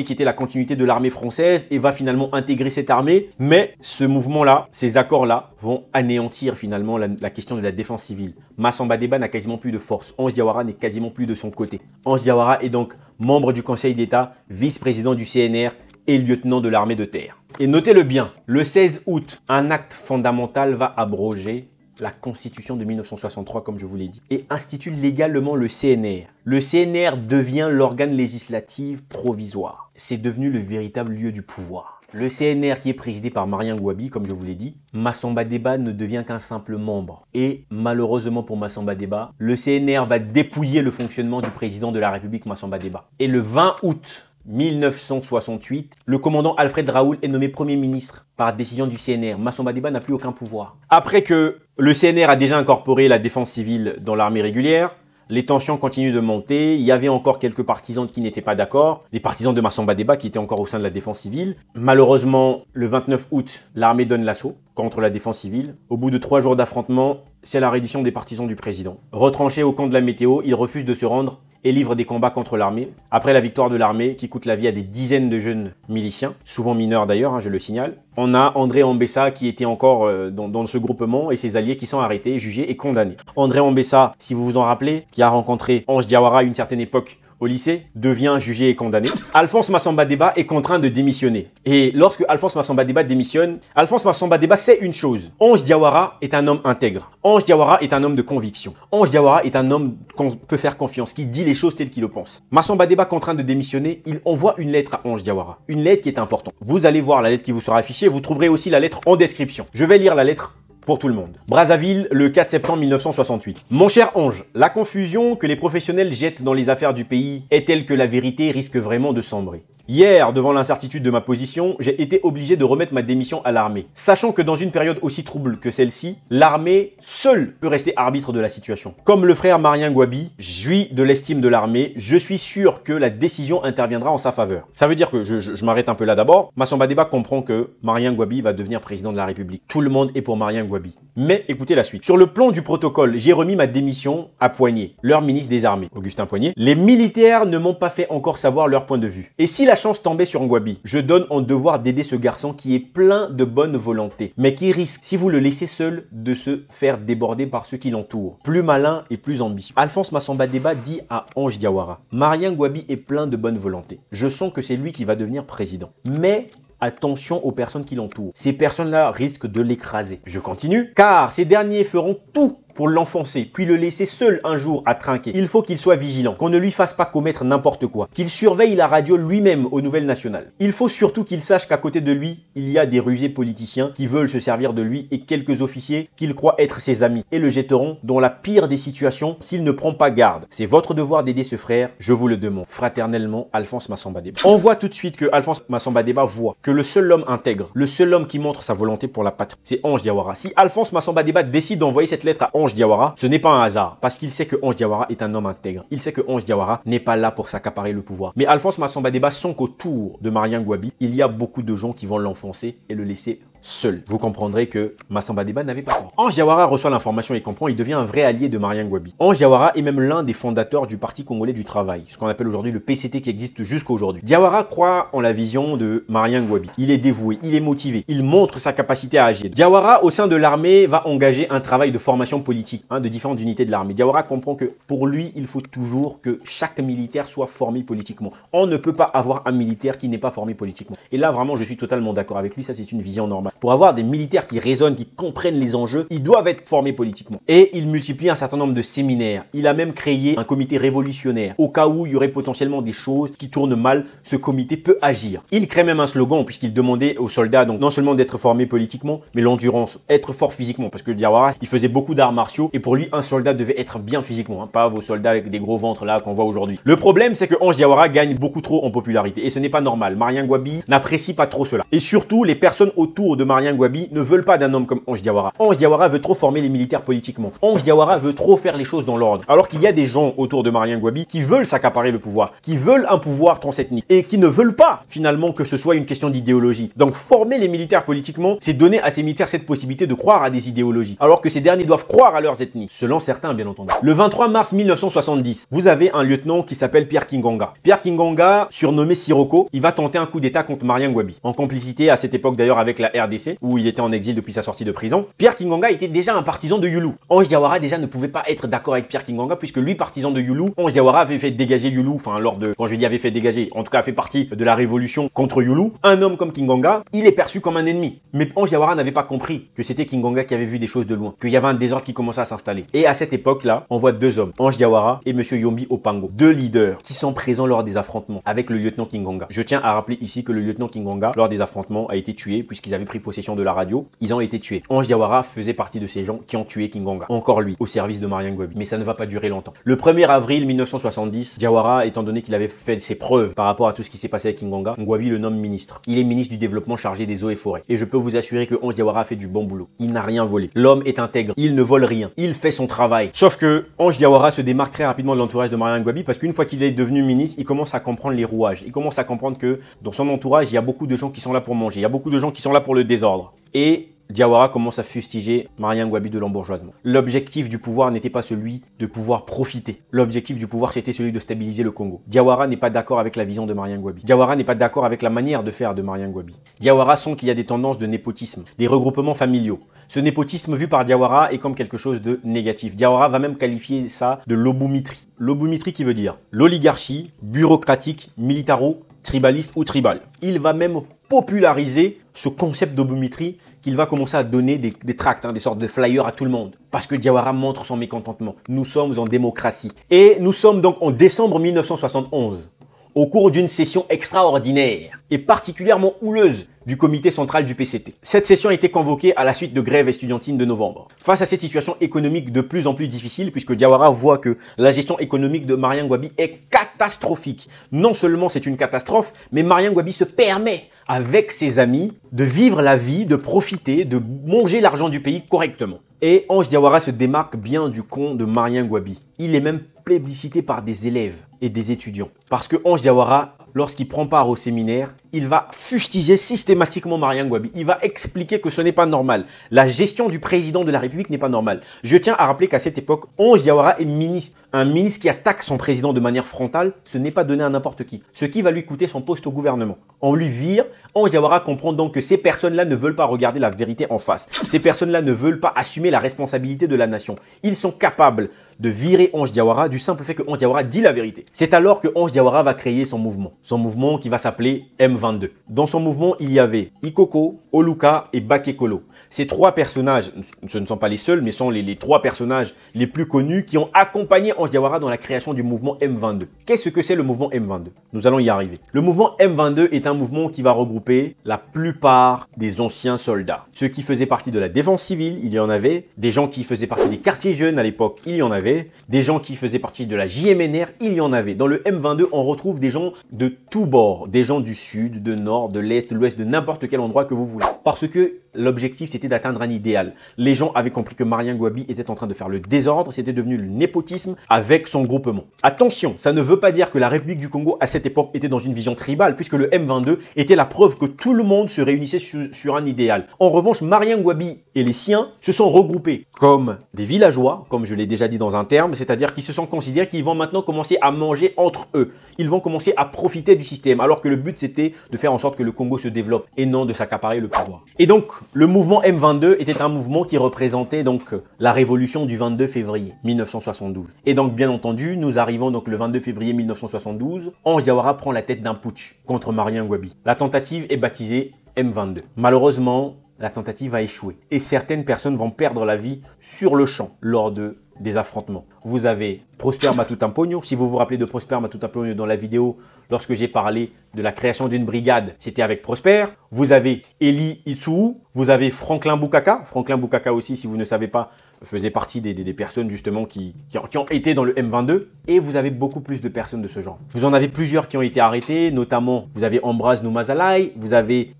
A: qui était la continuité de l'armée française et va finalement intégrer cette armée. Mais ce mouvement-là, ces accords-là vont anéantir finalement la question de la défense civile. Massamba Deba n'a quasiment plus de force. Ange Diawara n'est quasiment plus de son côté. Ange Diawara est donc membre du Conseil d'État, vice-président du CNR et lieutenant de l'armée de terre. Et notez-le bien, le 16 août, un acte fondamental va abroger la Constitution de 1963, comme je vous l'ai dit, et institue légalement le CNR. Le CNR devient l'organe législatif provisoire. C'est devenu le véritable lieu du pouvoir. Le CNR qui est présidé par Marien Ngouabi, comme je vous l'ai dit, Massamba Deba ne devient qu'un simple membre. Et malheureusement pour Massamba Deba, le CNR va dépouiller le fonctionnement du président de la République, Massamba Deba. Et le 20 août 1968, le commandant Alfred Raoul est nommé Premier ministre par décision du CNR. Massamba Deba n'a plus aucun pouvoir. Après que le CNR a déjà incorporé la défense civile dans l'armée régulière, les tensions continuent de monter. Il y avait encore quelques partisans qui n'étaient pas d'accord. Des partisans de Massamba Deba qui étaient encore au sein de la défense civile. Malheureusement, le 29 août, l'armée donne l'assaut contre la défense civile. Au bout de 3 jours d'affrontement, c'est la reddition des partisans du président. Retranché au camp de la météo, il refuse de se rendre et livre des combats contre l'armée. Après la victoire de l'armée, qui coûte la vie à des dizaines de jeunes miliciens, souvent mineurs d'ailleurs, je le signale, on a André Ambessa qui était encore dans ce groupement et ses alliés qui sont arrêtés, jugés et condamnés. André Ambessa, si vous vous en rappelez, qui a rencontré Ange Diawara à une certaine époque au lycée, devient jugé et condamné. Alphonse Massamba Deba est contraint de démissionner. Et lorsque Alphonse Massamba Deba démissionne, Alphonse Massamba Deba sait une chose. Ange Diawara est un homme intègre. Ange Diawara est un homme de conviction. Ange Diawara est un homme qu'on peut faire confiance, qui dit les choses telles qu'il le pense. Massamba Deba, contraint de démissionner, il envoie une lettre à Ange Diawara. Une lettre qui est importante. Vous allez voir la lettre qui vous sera affichée. Vous trouverez aussi la lettre en description. Je vais lire la lettre pour tout le monde. Brazzaville, le 4 septembre 1968. Mon cher Ange, la confusion que les professionnels jettent dans les affaires du pays est telle que la vérité risque vraiment de sombrer. Hier, devant l'incertitude de ma position, j'ai été obligé de remettre ma démission à l'armée. Sachant que dans une période aussi trouble que celle-ci, l'armée seule peut rester arbitre de la situation. Comme le frère Marien Ngouabi, jouit de l'estime de l'armée, je suis sûr que la décision interviendra en sa faveur. Ça veut dire que je m'arrête un peu là d'abord. Massamba Deba comprend que Marien Ngouabi va devenir président de la République. Tout le monde est pour Marien Ngouabi. Mais écoutez la suite. Sur le plan du protocole, j'ai remis ma démission à Poignet, leur ministre des Armées, Augustin Poignet. Les militaires ne m'ont pas fait encore savoir leur point de vue. Et si la chance tombait sur Ngouabi, je donne en devoir d'aider ce garçon qui est plein de bonne volonté, mais qui risque, si vous le laissez seul, de se faire déborder par ceux qui l'entourent. Plus malin et plus ambitieux. Alphonse Massamba Deba dit à Ange Diawara, Marien Ngouabi est plein de bonne volonté. Je sens que c'est lui qui va devenir président. Mais attention aux personnes qui l'entourent. Ces personnes-là risquent de l'écraser. Je continue. Car ces derniers feront tout pour l'enfoncer, puis le laisser seul un jour à trinquer. Il faut qu'il soit vigilant, qu'on ne lui fasse pas commettre n'importe quoi, qu'il surveille la radio lui-même aux nouvelles nationales. Il faut surtout qu'il sache qu'à côté de lui, il y a des rusés politiciens qui veulent se servir de lui et quelques officiers qu'il croit être ses amis et le jetteront dans la pire des situations s'il ne prend pas garde. C'est votre devoir d'aider ce frère, je vous le demande. Fraternellement, Alphonse Massamba Deba. On voit tout de suite que Alphonse Massamba Deba voit que le seul homme intègre, le seul homme qui montre sa volonté pour la patrie, c'est Ange Diawara. Si Alphonse Massamba Deba décide d'envoyer cette lettre à Ange Diawara, ce n'est pas un hasard, parce qu'il sait que Ange Diawara est un homme intègre. Il sait que Ange Diawara n'est pas là pour s'accaparer le pouvoir. Mais Alphonse Massamba Deba sent qu'autour de Marien Ngouabi, il y a beaucoup de gens qui vont l'enfoncer et le laisser seul. Vous comprendrez que Massamba Deba n'avait pas tort. Ange Diawara reçoit l'information et comprend, il devient un vrai allié de Marien Ngouabi. Ange Diawara est même l'un des fondateurs du Parti congolais du travail, ce qu'on appelle aujourd'hui le PCT qui existe jusqu'à aujourd'hui. Diawara croit en la vision de Marien Ngouabi. Il est dévoué, il est motivé, il montre sa capacité à agir. Diawara, au sein de l'armée, va engager un travail de formation politique de différentes unités de l'armée. Diawara comprend que pour lui, il faut toujours que chaque militaire soit formé politiquement. On ne peut pas avoir un militaire qui n'est pas formé politiquement. Et là, vraiment, je suis totalement d'accord avec lui, ça c'est une vision normale. Pour avoir des militaires qui raisonnent, qui comprennent les enjeux, ils doivent être formés politiquement. Et il multiplie un certain nombre de séminaires. Il a même créé un comité révolutionnaire. Au cas où il y aurait potentiellement des choses qui tournent mal, ce comité peut agir. Il crée même un slogan puisqu'il demandait aux soldats donc non seulement d'être formés politiquement, mais l'endurance, être fort physiquement. Parce que Diawara, il faisait beaucoup d'arts martiaux et pour lui, un soldat devait être bien physiquement. Pas vos soldats avec des gros ventres là qu'on voit aujourd'hui. Le problème, c'est que Ange Diawara gagne beaucoup trop en popularité et ce n'est pas normal. Marien Ngouabi n'apprécie pas trop cela. Et surtout, les personnes autour de Marien Ngouabi ne veulent pas d'un homme comme Ange Diawara. Ange Diawara veut trop former les militaires politiquement. Ange Diawara veut trop faire les choses dans l'ordre. Alors qu'il y a des gens autour de Marien Ngouabi qui veulent s'accaparer le pouvoir, qui veulent un pouvoir transethnique et qui ne veulent pas finalement que ce soit une question d'idéologie. Donc former les militaires politiquement, c'est donner à ces militaires cette possibilité de croire à des idéologies, alors que ces derniers doivent croire à leurs ethnies, selon certains bien entendu. Le 23 mars 1970, vous avez un lieutenant qui s'appelle Pierre Kingonga. Pierre Kingonga, surnommé Siroko, il va tenter un coup d'état contre Marien Ngouabi, en complicité à cette époque d'ailleurs avec la RDC, où il était en exil depuis sa sortie de prison. Pierre Kingonga était déjà un partisan de Youlou. Ange Diawara déjà ne pouvait pas être d'accord avec Pierre Kingonga, puisque lui, partisan de Youlou, Ange Diawara avait fait dégager Youlou, enfin lors de, quand je dis avait fait dégager, en tout cas a fait partie de la révolution contre Youlou. Un homme comme Kingonga, il est perçu comme un ennemi. Mais Ange Diawara n'avait pas compris que c'était Kingonga qui avait vu des choses de loin, qu'il y avait un désordre qui commençait à s'installer. Et à cette époque-là, on voit deux hommes, Ange Diawara et Monsieur Yombi Opango, deux leaders qui sont présents lors des affrontements avec le lieutenant Kingonga. Je tiens à rappeler ici que le lieutenant Kingonga, lors des affrontements, a été tué puisqu'ils avaient pris possession de la radio. Ils ont été tués. Ange Diawara faisait partie de ces gens qui ont tué Kingonga. Encore lui, au service de Marien Ngouabi. Mais ça ne va pas durer longtemps. Le 1er avril 1970, Diawara, étant donné qu'il avait fait ses preuves par rapport à tout ce qui s'est passé avec Kingonga, Ngouabi le nomme ministre. Il est ministre du développement chargé des eaux et forêts. Et je peux vous assurer que Ange Diawara a fait du bon boulot. Il n'a rien volé. L'homme est intègre. Il ne vole rien. Il fait son travail. Sauf que Ange Diawara se démarque très rapidement de l'entourage de Marien Ngouabi parce qu'une fois qu'il est devenu ministre, il commence à comprendre les rouages. Il commence à comprendre que dans son entourage, il y a beaucoup de gens qui sont là pour manger. Il y a beaucoup de gens qui sont là pour le désordre. Et Diawara commence à fustiger Marien Ngouabi de l'embourgeoisement. L'objectif du pouvoir n'était pas celui de pouvoir profiter. L'objectif du pouvoir, c'était celui de stabiliser le Congo. Diawara n'est pas d'accord avec la vision de Marien Ngouabi. Diawara n'est pas d'accord avec la manière de faire de Marien Ngouabi. Diawara sent qu'il y a des tendances de népotisme, des regroupements familiaux. Ce népotisme vu par Diawara est comme quelque chose de négatif. Diawara va même qualifier ça de l'obumitrie. L'obumitrie qui veut dire l'oligarchie bureaucratique, militaro-tribaliste ou tribal. Il va même populariser ce concept d'obumitrie qu'il va commencer à donner des tracts, des sortes de flyers à tout le monde. Parce que Diawara montre son mécontentement. Nous sommes en démocratie. Et nous sommes donc en décembre 1971, au cours d'une session extraordinaire et particulièrement houleuse du comité central du PCT. Cette session a été convoquée à la suite de grèves estudiantines de novembre. Face à cette situation économique de plus en plus difficile, puisque Diawara voit que la gestion économique de Marien Ngouabi est catastrophique. Non seulement c'est une catastrophe, mais Marien Ngouabi se permet, avec ses amis, de vivre la vie, de profiter, de manger l'argent du pays correctement. Et Ange Diawara se démarque bien du camp de Marien Ngouabi. Il est même plébiscité par des élèves et des étudiants. Parce que Ange Diawara lorsqu'il prend part au séminaire, il va fustiger systématiquement Marien Ngouabi. Il va expliquer que ce n'est pas normal. La gestion du président de la République n'est pas normale. Je tiens à rappeler qu'à cette époque, Ange Diawara est ministre. Un ministre qui attaque son président de manière frontale, ce n'est pas donné à n'importe qui. Ce qui va lui coûter son poste au gouvernement. On lui vire. Ange Diawara comprend donc que ces personnes-là ne veulent pas regarder la vérité en face. Ces personnes-là ne veulent pas assumer la responsabilité de la nation. Ils sont capables de virer Ange Diawara du simple fait que Ange Diawara dit la vérité. C'est alors que Ange Diawara va créer son mouvement. Son mouvement qui va s'appeler M22. Dans son mouvement, il y avait Ikoko, Oluka et Bakekolo. Ces trois personnages, ce ne sont pas les seuls, mais sont les trois personnages les plus connus qui ont accompagné Ange Diawara dans la création du mouvement M22. Qu'est-ce que c'est le mouvement M22? Nous allons y arriver. Le mouvement M22 est un mouvement qui va regrouper la plupart des anciens soldats. Ceux qui faisaient partie de la défense civile, il y en avait. Des gens qui faisaient partie des quartiers jeunes à l'époque, il y en avait. Des gens qui faisaient partie de la JMNR, il y en avait. Dans le M22, on retrouve des gens de tous bords. Des gens du sud, de nord, de l'est, de l'ouest, de n'importe quel endroit que vous voulez. Parce que l'objectif, c'était d'atteindre un idéal. Les gens avaient compris que Marien Ngouabi était en train de faire le désordre. C'était devenu le népotisme avec son groupement. Attention, ça ne veut pas dire que la République du Congo, à cette époque, était dans une vision tribale, puisque le M22 était la preuve que tout le monde se réunissait sur un idéal. En revanche, Marien Ngouabi et les siens se sont regroupés comme des villageois, comme je l'ai déjà dit dans un terme, c'est-à-dire qu'ils se sont considérés qu'ils vont maintenant commencer à manger entre eux. Ils vont commencer à profiter du système, alors que le but, c'était de faire en sorte que le Congo se développe et non de s'accaparer le pouvoir. Et donc, le mouvement M22 était un mouvement qui représentait donc la révolution du 22 février 1972. Et donc, bien entendu, nous arrivons donc le 22 février 1972. Ange Diawara prend la tête d'un putsch contre Marien Ngouabi. La tentative est baptisée M22. Malheureusement, la tentative a échoué. Et certaines personnes vont perdre la vie sur le champ lors des affrontements. Vous avez Prosper Matuta Mpogno. Si vous vous rappelez de Prosper Matuta Mpogno dans la vidéo, lorsque j'ai parlé de la création d'une brigade, c'était avec Prosper. Vous avez Eli Itsou. Vous avez Franklin Bukaka. Franklin Bukaka aussi, si vous ne savez pas, faisait partie des personnes justement qui ont été dans le M22. Et vous avez beaucoup plus de personnes de ce genre. Vous en avez plusieurs qui ont été arrêtés, notamment vous avez Ambroise Noumazalai, vous avez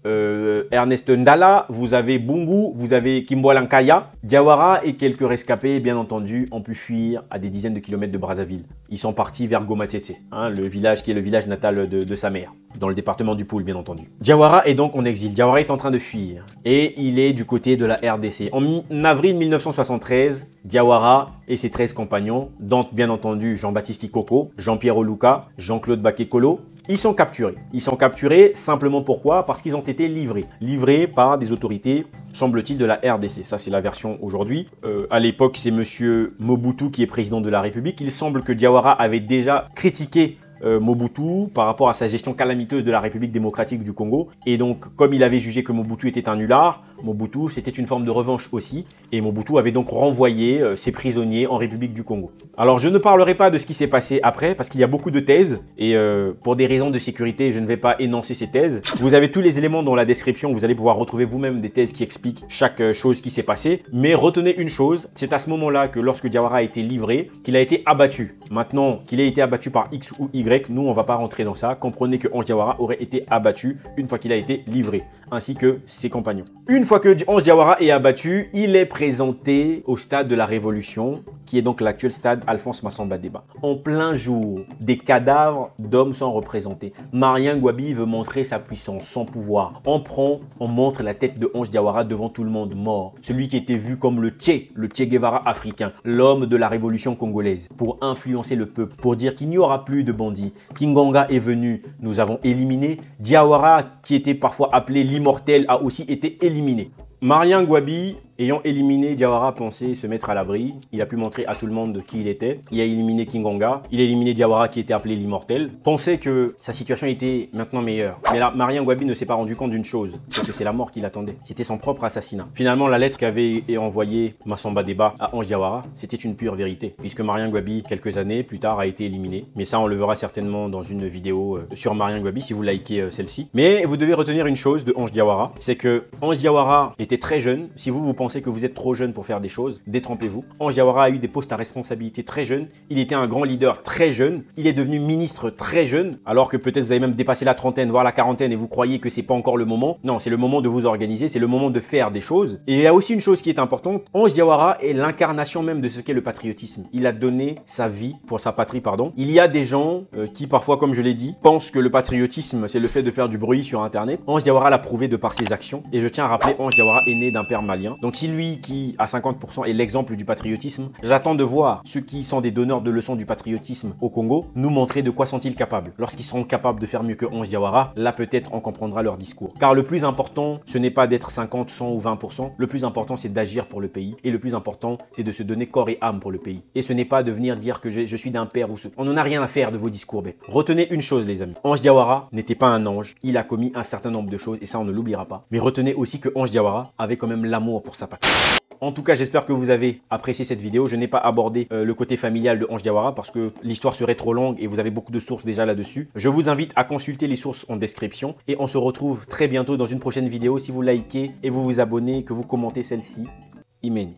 A: Ernest Ndala, vous avez Bungu, vous avez Kimbwala Nkaya. Diawara et quelques rescapés, bien entendu, ont pu fuir à des dizaines de kilomètres de Brazzaville. Ils sont partis vers Gomatete, le village qui est le village natal de sa mère, dans le département du Poul, bien entendu. Diawara est donc en exil. Diawara est en train de fuir et il est du côté de la RDC. En avril 1973, Diawara et ses 13 compagnons, dont bien entendu Jean-Baptiste Ikoko, Jean-Pierre Oluka, Jean-Claude Bakekolo, ils sont capturés. Ils sont capturés simplement pourquoi? Parce qu'ils ont été livrés. Livrés par des autorités, semble-t-il, de la RDC. Ça, c'est la version aujourd'hui. À l'époque, c'est monsieur Mobutu qui est président de la République. Il semble que Diawara avait déjà critiqué Mobutu par rapport à sa gestion calamiteuse de la République démocratique du Congo. Et donc, comme il avait jugé que Mobutu était un nulard, Mobutu, c'était une forme de revanche aussi. Et Mobutu avait donc renvoyé ses prisonniers en République du Congo. Alors, je ne parlerai pas de ce qui s'est passé après, parce qu'il y a beaucoup de thèses. Et pour des raisons de sécurité, je ne vais pas énoncer ces thèses. Vous avez tous les éléments dans la description. Vous allez pouvoir retrouver vous-même des thèses qui expliquent chaque chose qui s'est passée. Mais retenez une chose, c'est à ce moment-là que lorsque Diawara a été livré, qu'il a été abattu. Maintenant qu'il a été abattu par X ou Y, nous, on ne va pas rentrer dans ça. Comprenez que Ange Diawara aurait été abattu une fois qu'il a été livré, ainsi que ses compagnons. Une fois que Ange Diawara est abattu, il est présenté au stade de la Révolution, qui est donc l'actuel stade Alphonse Massamba Déba. En plein jour, des cadavres d'hommes sont représentés. Marien Ngouabi veut montrer sa puissance, son pouvoir. On montre la tête de Ange Diawara devant tout le monde mort. Celui qui était vu comme le Che Guevara africain, l'homme de la révolution congolaise, pour influencer le peuple, pour dire qu'il n'y aura plus de bandits. Kingonga est venu, nous avons éliminé. Diawara, qui était parfois appelé l'immortel, a aussi été éliminé. Marien Ngouabi, ayant éliminé Diawara, pensait se mettre à l'abri. Il a pu montrer à tout le monde qui il était. Il a éliminé Kingonga. Il a éliminé Diawara, qui était appelé l'immortel. Pensait que sa situation était maintenant meilleure. Mais là, Marien Ngouabi ne s'est pas rendu compte d'une chose. C'est que c'est la mort qui l'attendait. C'était son propre assassinat. Finalement, la lettre qu'avait envoyée Massamba Déba à Ange Diawara, c'était une pure vérité. Puisque Marien Ngouabi, quelques années plus tard, a été éliminé. Mais ça, on le verra certainement dans une vidéo sur Marien Ngouabi, si vous likez celle-ci. Mais vous devez retenir une chose de Ange Diawara. C'est que Ange Diawara est était très jeune. Si vous pensez que vous êtes trop jeune pour faire des choses, détrompez-vous. Ange Diawara a eu des postes à responsabilité très jeunes. Il était un grand leader très jeune. Il est devenu ministre très jeune, alors que peut-être vous avez même dépassé la trentaine, voire la quarantaine et vous croyez que c'est pas encore le moment. Non, c'est le moment de vous organiser, c'est le moment de faire des choses. Et il y a aussi une chose qui est importante. Ange Diawara est l'incarnation même de ce qu'est le patriotisme. Il a donné sa vie pour sa patrie, pardon. Il y a des gens qui parfois, comme je l'ai dit, pensent que le patriotisme, c'est le fait de faire du bruit sur Internet. Ange Diawara l'a prouvé de par ses actions. Et je tiens à rappeler, Ange Diawara est né d'un père malien. Donc si lui qui, à 50%, est l'exemple du patriotisme, j'attends de voir ceux qui sont des donneurs de leçons du patriotisme au Congo nous montrer de quoi sont-ils capables. Lorsqu'ils seront capables de faire mieux que Ange Diawara, là peut-être on comprendra leur discours. Car le plus important, ce n'est pas d'être 50, 100 ou 20%. Le plus important, c'est d'agir pour le pays. Et le plus important, c'est de se donner corps et âme pour le pays. Et ce n'est pas de venir dire que je suis d'un père ou ce... On n'en a rien à faire de vos discours bêtes. Retenez une chose les amis. Ange Diawara n'était pas un ange. Il a commis un certain nombre de choses et ça on ne l'oubliera pas. Mais retenez aussi que Ange Diawara avait quand même l'amour pour sa patrie. En tout cas, j'espère que vous avez apprécié cette vidéo. Je n'ai pas abordé le côté familial de Ange Diawara parce que l'histoire serait trop longue et vous avez beaucoup de sources déjà là-dessus. Je vous invite à consulter les sources en description et on se retrouve très bientôt dans une prochaine vidéo. Si vous likez et vous vous abonnez, que vous commentez celle-ci, Imeni.